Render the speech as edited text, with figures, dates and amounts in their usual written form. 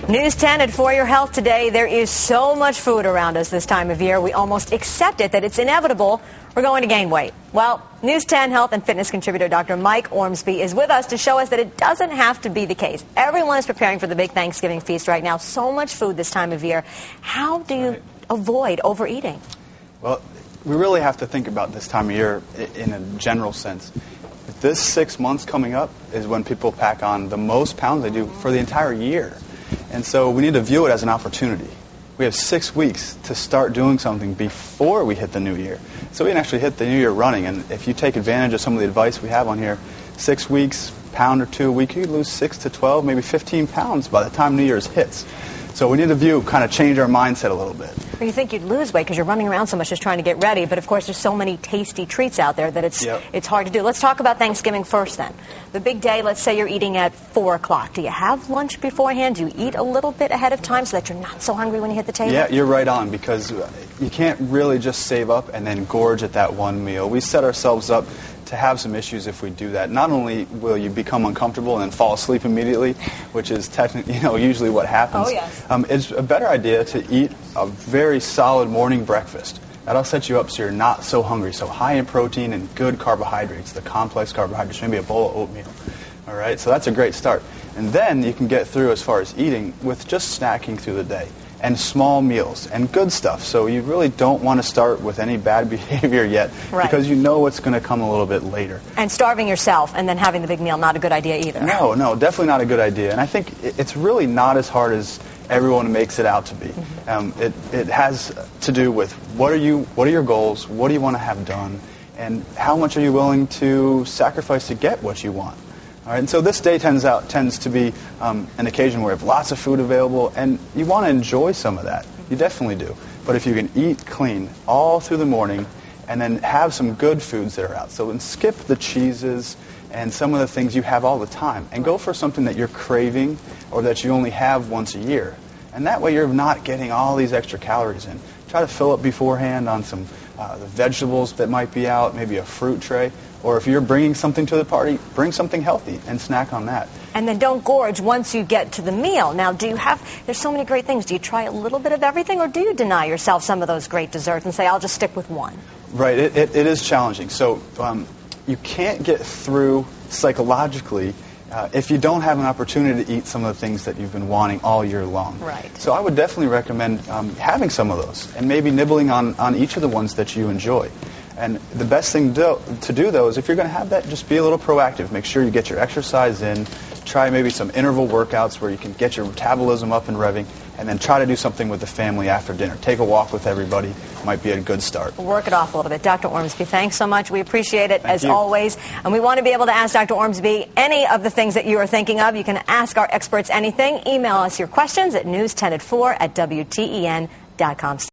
News 10 at For Your Health today. There is so much food around us this time of year, we almost accept it that it's inevitable we're going to gain weight. Well, News 10 health and fitness contributor Dr. Mike Ormsbee is with us to show us that it doesn't have to be the case. Everyone is preparing for the big Thanksgiving feast right now. So much food this time of year. How do you avoid overeating? Well, we really have to think about this time of year in a general sense. This 6 months coming up is when people pack on the most pounds they do for the entire year. And so we need to view it as an opportunity. We have 6 weeks to start doing something before we hit the new year. So we can actually hit the new year running. And if you take advantage of some of the advice we have on here, 6 weeks, pound or two a week, you could lose 6 to 12, maybe 15 pounds by the time New Year's hits. So we need to kind of change our mindset a little bit. Well, you think you'd lose weight because you're running around so much just trying to get ready, but of course there's so many tasty treats out there that it's hard to do. Let's talk about Thanksgiving first then. The big day, let's say you're eating at 4 o'clock. Do you have lunch beforehand? Do you eat a little bit ahead of time so that you're not so hungry when you hit the table? Yeah, you're right on, because you can't really just save up and then gorge at that one meal. We set ourselves up to have some issues if we do that. Not only will you become uncomfortable and then fall asleep immediately, which is technically, usually what happens. Oh, yes. It's a better idea to eat a very solid morning breakfast. That'll set you up so you're not so hungry. So high in protein and good carbohydrates, the complex carbohydrates, maybe a bowl of oatmeal. All right, so that's a great start. And then you can get through as far as eating with just snacking through the day and small meals and good stuff. So you really don't want to start with any bad behavior yet, because you know what's going to come a little bit later. And starving yourself and then having the big meal, not a good idea either. No, definitely not a good idea. And I think it's really not as hard as everyone makes it out to be. It has to do with what are your goals, what do you want to have done, and how much are you willing to sacrifice to get what you want. All right, and so this day tends to be an occasion where you have lots of food available, and you want to enjoy some of that. You definitely do. But if you can eat clean all through the morning and then have some good foods that are out, so then skip the cheeses and some of the things you have all the time, and go for something that you're craving or that you only have once a year. And that way you're not getting all these extra calories in. Try to fill up beforehand on some the vegetables that might be out, maybe a fruit tray. Or if you're bringing something to the party, bring something healthy and snack on that. And then don't gorge once you get to the meal. Now, there's so many great things. Do you try a little bit of everything, or do you deny yourself some of those great desserts and say, I'll just stick with one? Right, it is challenging. So you can't get through psychologically if you don't have an opportunity to eat some of the things that you've been wanting all year long. Right. So I would definitely recommend having some of those and maybe nibbling on each of the ones that you enjoy. And the best thing to do, though, is if you're going to have that, just be a little proactive. Make sure you get your exercise in. Try maybe some interval workouts where you can get your metabolism up and revving, and then try to do something with the family after dinner. Take a walk with everybody. Might be a good start. Work it off a little bit. Dr. Ormsbee, thanks so much. We appreciate it, as always. And we want to be able to ask Dr. Ormsbee any of the things that you are thinking of. You can ask our experts anything. Email us your questions at news10at4@WTEN.com.